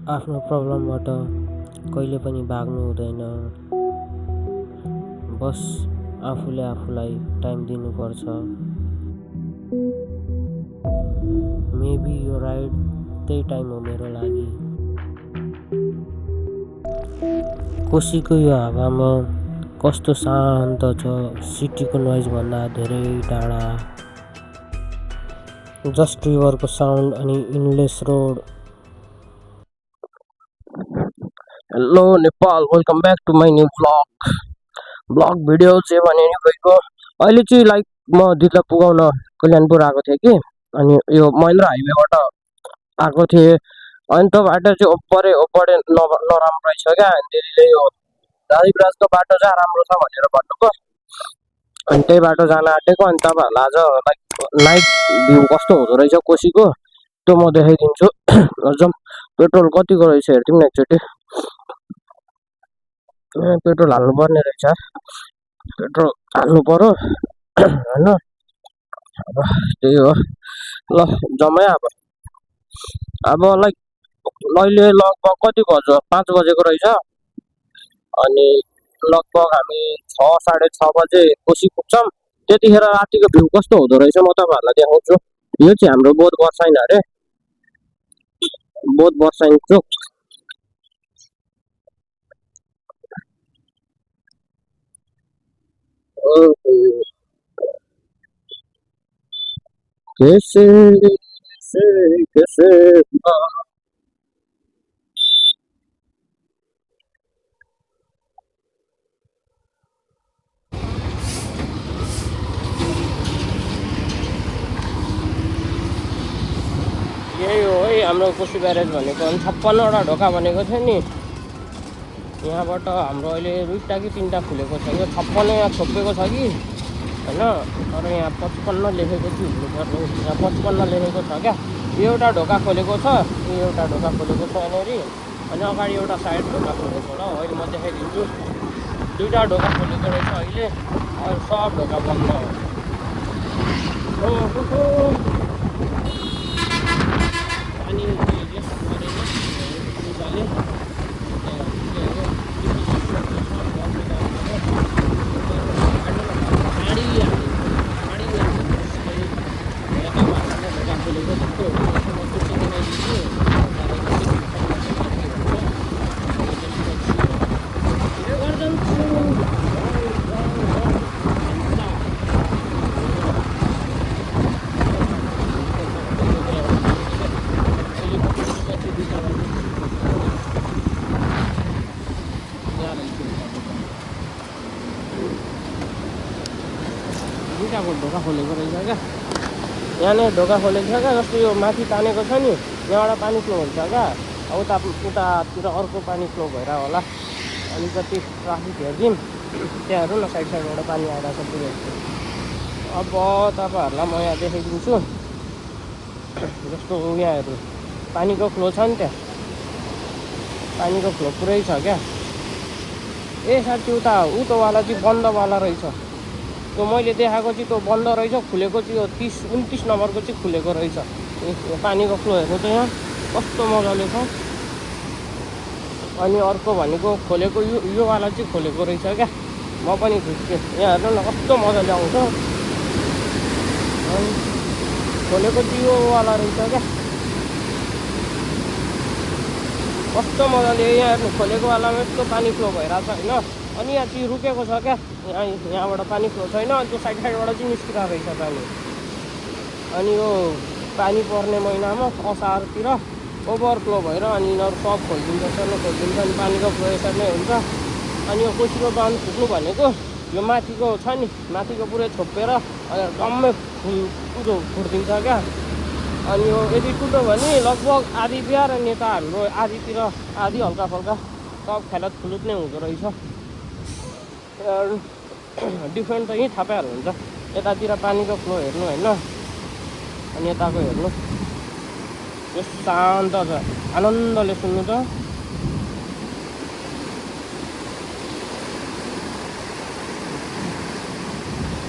आफ्नो प्रब्लमबाट कहिले पनि भाग्नु हुँदैन। बस आफूले आफूलाई टाइम दिनुपर्छ। मेबी यो राइड त्यही टाइम हो मेरो लागि। कोसीको यो हावामा कस्तो शान्त छ, सिटीको नोइजभन्दा धेरै टाढा। जस्ट रिभरको साउन्ड अनि endless road. Hello Nepal, welcome back to my new blog video चाहिँ भने नि गएको अहिले चाहिँ लाइक म दिदीलाई पुगाउन कल्याणपुर आएको थिएँ कि, अनि यो महेन्द्र हाइवेबाट आएको थिएँ। अनि त्यो बाटो चाहिँ ओपरे नराम्रो रहेछ क्या। अनि दिदीले यो दादीराजको बाटो चाहिँ राम्रो छ भनेर भन्नुभयो, अनि त्यही बाटो जान आँटेको। अनि तपाईँहरूलाई आज लाइक नाइट भ्यू कस्तो हुँदो रहेछ कोसीको त्यो म देखाइदिन्छु। एकदम पेट्रोल कतिको रहेछ हेर्थ्यौँ न एकचोटि। पेट्रोल हाल्नु पर्ने रहेछ, पेट्रोल हाल्नु पर्यो होइन। अब त्यही हो ल, जम्मै अब लाइक अहिले लगभग कति बज्यो, 5 बजेको रहेछ। अनि लगभग हामी 6 साढे 6 बजे कोसी पुग्छौँ। त्यतिखेर रातिको भ्यू कस्तो हुँदो रहेछ म तपाईँहरूलाई देखाउँछु। यो चाहिँ हाम्रो बोध बर्साइन अरे, बोध बर्साइन चोक। कैसे कैसे कैसे यही हो है हाम्रो कोसी ब्यारेज भनेको। अनि 56वटा ढोका भनेको थियो नि, यहाँबाट हाम्रो अहिले 2टा कि 3टा खुलेको छ। यो 56 यहाँ छोपेको छ कि होइन, तर यहाँ 55 लेखेको चाहिँ हुनुपर्ने। यहाँ 55 लेखेको छ क्या। यो एउटा ढोका खोलेको छ, यो एउटा ढोका खोलेको छ यहाँनिर, अनि अगाडि एउटा साइड ढोका खोलेको छ। अहिले म देखाइदिन्छु। 2टा ढोका खोलेको रहेछ अहिले, अहिले सब ढोका बन्द हो। अनि ढोका खोलेको रहेछ क्या। यहाँनिर ढोका खोलेको छ क्या। जस्तो यो माथि तानेको छ नि, यहाँबाट पानी फ्लो हुन्छ क्या। उतातिर अर्को पानी फ्लो भएर होला। अलिकति ट्राफिक हेरिदिउँ, त्यहाँ हेर्नु न, साइडबाट पानी आइरहेको छ पुरै। अब तपाईँहरूलाई म यहाँ देखाइदिन्छु। जस्तो यहाँ हेर्नु, पानीको फ्लो छ नि, त्यहाँ पानीको फ्लो पुरै छ क्या। ए साथी, उतोवाला चाहिँ बन्दवाला रहेछ। त्यो मैले देखाएको चाहिँ त्यो बन्द रहेछ, खुलेको चाहिँ यो 30-29 नम्बरको चाहिँ खुलेको रहेछ। यो पानीको फ्लो हेर्नु त यहाँ कस्तो मजाले छ। अनि अर्को भनेको खोलेको योवाला चाहिँ खोलेको रहेछ क्या। म पनि खुट्थेँ, यहाँ हेर्नु न कस्तो मजाले आउँछ। अनि खोलेको चाहिँ योवाला रहेछ क्या, कस्तो मजाले। यहाँ हेर्नु, खोलेकोवालामा यस्तो पानी फ्लो भइरहेको छ होइन। अनि यहाँ चाहिँ रुकेको छ क्या, यहाँबाट पानी फ्लो छैन। अनि त्यो साइडबाट चाहिँ निस्किरहेको रहेछ पानी। अनि यो पानी पर्ने महिनामा असारतिर ओभरफ्लो भएर अनि यिनीहरू सब खोलिदिन्छ, खोलिदिन्छ। अनि पानीको फ्लो यसरी नै हुन्छ। अनि यो कोसीको बाँध फुट्नु भनेको यो माथिको छ नि, माथिको पुरै छोपेर डम्मै फुटिदिन्छ क्या। अनि यो यदि टुट्यो भने लगभग आधी बिहार, अनि यता हाम्रो आधीतिर आधी हल्का फल्का सब खेलत खुलुत नै हुँदो रहेछ। डिफ्रेन्ट त यहीँ थाहा पाइहाल्नुहुन्छ। यतातिर पानीको फ्लो हेर्नु होइन, अनि यताको हेर्नु, यो शान्त छ, आनन्दले सुन्नु त।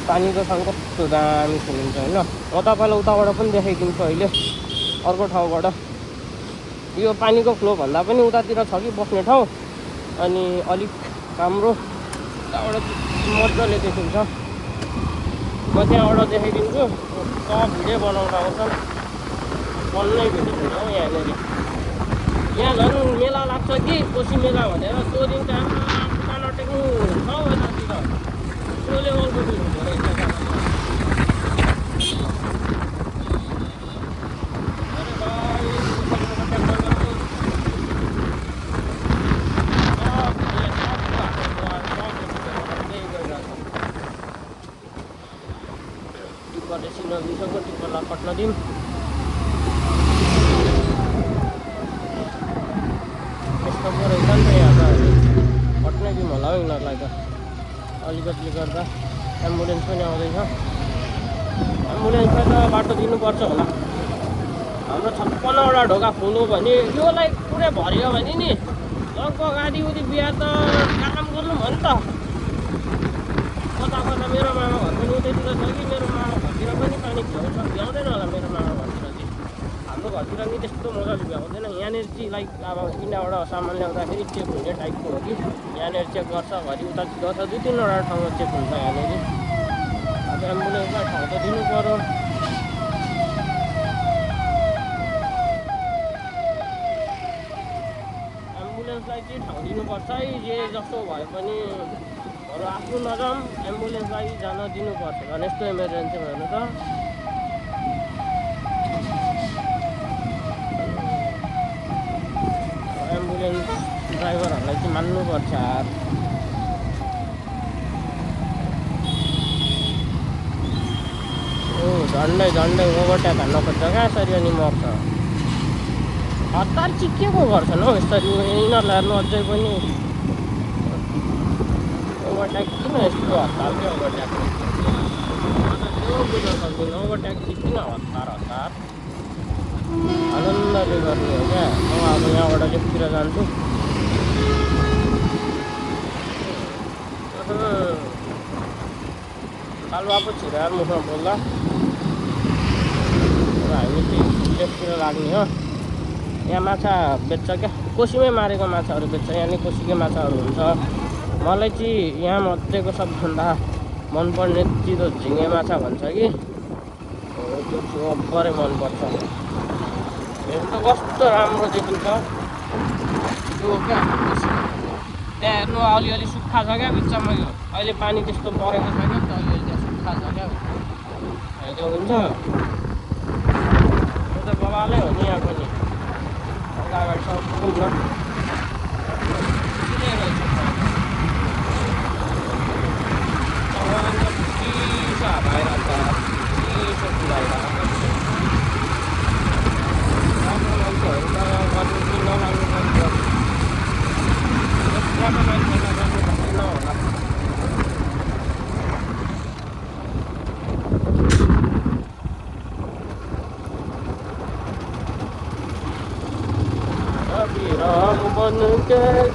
पानीको साउन्ड कस्तो दामी सुनिन्छ होइन। म तपाईँलाई उताबाट पनि देखाइदिन्छु अहिले, अर्को ठाउँबाट। यो पानीको फ्लो भन्दा पनि उतातिर छ कि बस्ने ठाउँ अनि अलिक राम्रो त्यहाँबाट मजाले देखिन्छ म त्यहाँबाट देखाइदिन्छु सब भिडियो बनाउन आउँछन् बन्नै भिडियो हुन्छ हो यहाँनिर यहाँ झन् मेला लाग्छ कि कोशी मेला भनेर त्यो दिन त कान टेक्नु छ हौ यतातिर त्यो लेभलको भिड हुँदो रहेछ पट्न दिन यस्तो पो रहेछ नि त यहाँ त पट्नै दिउँ होला हौ यिनीहरूलाई त अलिकतिले गर्दा एम्बुलेन्स पनि आउँदैछ एम्बुलेन्सलाई त बाटो दिनुपर्छ होला हाम्रो 56वटा ढोका फुल हो भने योलाई पुरै भरियो भने नि लगभग आधी उधी बिहा त काम गर्नु भयो नि त कता कता मेरो मामा घर पनि उतैतिर छ कि मेरो मामा घरतिर पनि पानी भ्याउँछ भ्याउँदैन होला मेरो मामा घरतिर चाहिँ हाम्रो घरतिर नि त्यस्तो मजाले भ्याउँदैन यहाँनिर चाहिँ लाइक अब इन्डियाबाट सामान ल्याउँदाखेरि चेक हुने टाइपको हो कि यहाँनिर चेक गर्छ घरि उतातिर छ 2-3वटा ठाउँमा चेक हुन्छ यहाँनिर अब एम्बुलेन्सलाई ठाउँ त दिनु पर्यो एम्बुलेन्सलाई चाहिँ ठाउँ दिनुपर्छ है जे जस्तो भए पनि अरू आफ्नो नजाम एम्बुलेन्सलाई जान दिनुपर्छ झन् यस्तो इमर्जेन्सी भयो त एम्बुलेन्स ड्राइभरहरूलाई चाहिँ मान्नुपर्छ यार झन्डै ओभरट्याक हान्न खोज्छ क्या यसरी अनि मर्छ हतार चाहिँ के को गर्छन् हौ यसरी यिनीहरूलाई हेर्नु अझै पनि ओभरट्याक किन यस्तो हतार क्या ओभरट्याक त्यो बुझ्न सक्दैन ओभरट्याक चाहिँ किन हतार आनन्दले गर्ने हो क्या म अब यहाँबाट लेफ्टतिर जान्छु कालुवा पो छिर यार मुखमा बोल्दा हामी चाहिँ लेफ्टतिर लाग्ने हो यहाँ माछा बेच्छ क्या कोसीमै मारेको माछाहरू बेच्छ यहाँ नि कोसीकै माछाहरू हुन्छ मलाई चाहिँ यहाँ मध्येको सबभन्दा मनपर्ने चिज झिँगे माछा भन्छ कि त्यो चाहिँ अब्बरै मनपर्छ हेर्नु कस्तो राम्रो देखिन्छ त्यो क्या त्यहाँ हेर्नु अलिअलि सुक्खा छ क्या बिचमा यो अहिले पानी त्यस्तो परेको छ क्या त अलिअलि त्यहाँ सुक्खा छ क्या त्यो हुन्छ त्यो त बबालै हो नि यहाँ पनि अगाडि सब हुन्छ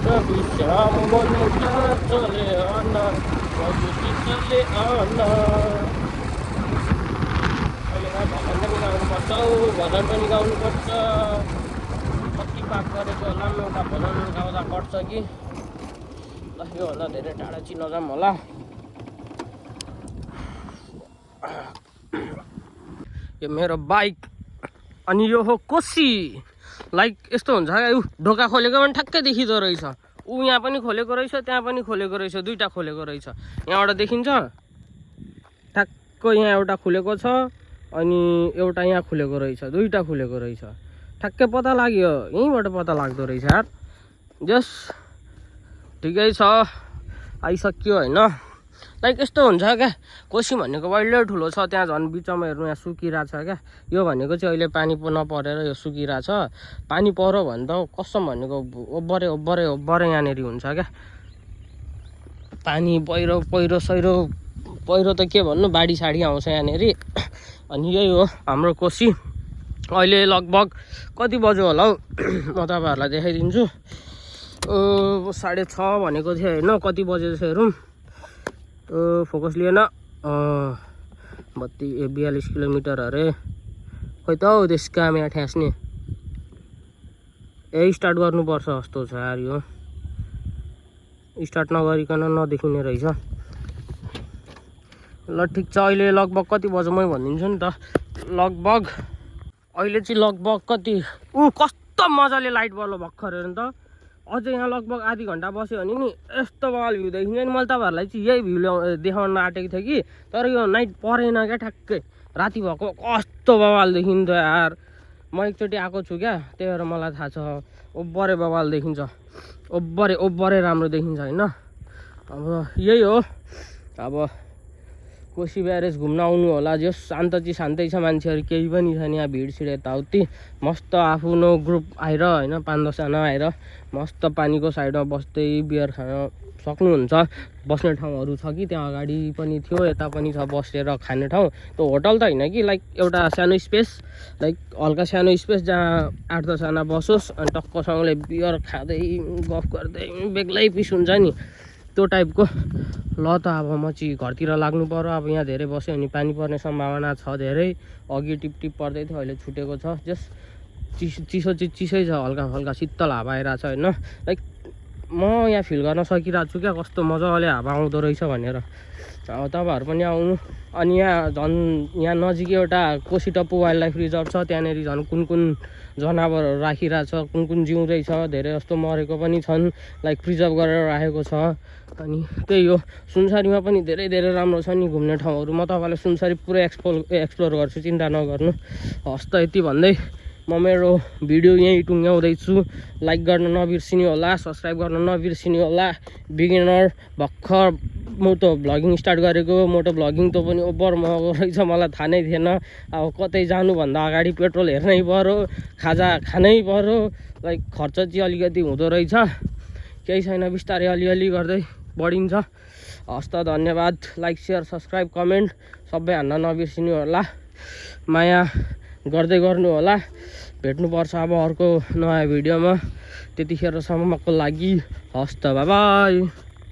कभी श्याम बन के चले आना कभी चले आना भजन पनि गाउनुपर्छ कति पाक गरेको होला एउटा भजन गाउँदा पर्छ कि ल योभन्दा धेरै टाढा चाहिँ नजाऊँ होला यो मेरो बाइक अनि यो हो कोसी लाइक यस्तो हुन्छ क्या ढोका खोलेको पनि ठ्याक्कै देखिँदो रहेछ यहाँ पनि खोलेको रहेछ त्यहाँ पनि खोलेको रहेछ दुईवटा खोलेको रहेछ यहाँबाट देखिन्छ ठ्याक्क यहाँ एउटा खुलेको छ अनि एउटा यहाँ खुलेको रहेछ दुईवटा खुलेको रहेछ ठ्याक्कै पत्ता लाग्यो यहीँबाट पत्ता लाग्दो रहेछ यार जस ठिकै छ आइसक्यो होइन लाइक यस्तो हुन्छ क्या कोसी भनेको अहिले ठुलो छ त्यहाँ झन् बिचमा हेर्नु यहाँ सुकिरहेको छ क्या यो भनेको चाहिँ अहिले पानी नपरेर यो सुकिरहेको छ पानी पऱ्यो भने त कसम भनेको ओभरै यहाँनिर हुन्छ क्या पानी पहिरो त के भन्नु बाढी साडी आउँछ यहाँनिर अनि यही हो हाम्रो कोसी अहिले लगभग कति बज्यो होला हौ म तपाईँहरूलाई देखाइदिन्छु 6:30 भनेको थियो होइन कति बजेको छ हेरौँ फोकस लिएन 42 किलोमिटर अरे खोइ त हौ त्यस काम यहाँ ठ्यास्ने यही स्टार्ट गर्नुपर्छ जस्तो छ यार। यो स्टार्ट नगरिकन नदेखिने रहेछ। ल ठिक छ, अहिले लगभग कति बज्यो मै भनिदिन्छु नि त। लगभग अहिले चाहिँ लगभग कति कस्तो मजाले लाइट बल्यो भर्खर हेर्नु त। अझै यहाँ लगभग आधी घन्टा बस्यो भने नि यस्तो बवाल भ्यू देखिन्छ नि। मैले तपाईँहरूलाई चाहिँ यही भ्यू देखाउन आँटेको थिएँ कि, तर यो नाइट परेन क्या, ठ्याक्कै राति भएको कस्तो बवाल देखिन्छ यार। म एकचोटि आएको छु क्या, त्यही भएर मलाई थाहा छ। ओभरै बवाल देखिन्छ, ओभरै राम्रो देखिन्छ होइन। अब यही हो, अब कोशी ब्यारेज घुम्न आउनु होला। जो शान्तै छ, मान्छेहरू केही पनि छैन यहाँ, भिडसिड यताउति। मस्त आफ्नो ग्रुप आएर होइन 5-10 जना आएर मस्त पानीको साइडमा बस्दै बियर खान सक्नुहुन्छ। बस्ने ठाउँहरू छ कि त्यहाँ अगाडि पनि थियो, यता पनि छ बसेर खाने ठाउँ। त्यो होटल त होइन कि, लाइक एउटा सानो स्पेस, लाइक हल्का सानो स्पेस जहाँ 8-10 जना बसोस् अनि टक्कसँगले बियर खाँदै गफ गर्दै बेग्लै पिस हुन्छ नि, त्यो टाइपको। ल त अब म चाहिँ घरतिर लाग्नु पर्यो। अब यहाँ धेरै बस्यो भने पानी पर्ने सम्भावना छ धेरै। अघि टिप पर्दै थियो, अहिले छुटेको छ। जस्ट चिसो चिसै छ, हल्का हल्का शीतल हावा आइरहेको छ होइन। लाइक म यहाँ फिल गर्न सकिरहेको छु क्या, कस्तो मजाले हावा आउँदो रहेछ भनेर। अब तपाईँहरू पनि आउनु। अनि यहाँ नजिकै एउटा Koshi Tappu wildlife reserve छ। त्यहाँनिर झन् कुन जनावरहरू राखिरहेछ, कुन जिउँदैछ, धेरै जस्तो मरेको पनि छन्, लाइक प्रिजर्भ गरेर राखेको छ। अनि त्यही हो, सुनसरीमा पनि धेरै राम्रो छ नि घुम्ने ठाउँहरू। म तपाईँलाई सुनसरी पुरै एक्सप्लोर गर्छु, चिन्ता नगर्नु। हस् त यति भन्दै म मेरो भिडियो यहीँ टुङ्ग्याउँदैछु। लाइक गर्न नबिर्सिनु होला, सब्सक्राइब गर्न नबिर्सिनु होला। बिगिनर भर्खर मोटो भ्लगिङ स्टार्ट गरेको, मोटो भ्लगिङ त पनि ओभर महँगो रहेछ, मलाई थाहा नै थिएन। अब कतै जानुभन्दा अगाडि पेट्रोल हेर्नै पर्यो, खाजा खानै पर्यो, लाइक खर्च चाहिँ अलिकति हुँदो रहेछ। केही छैन, बिस्तारै अलिअलि गर्दै बढिन्छ। हस् त धन्यवाद। लाइक शेयर सब्सक्राइब कमेन्ट सबै हान्न नबिर्सिनु होला, माया गर्दै गर्नु होला। भेट्नुपर्छ अब अर्को नयाँ भिडियोमा, त्यतिखेरसम्मको लागि हस् त बाई बाई।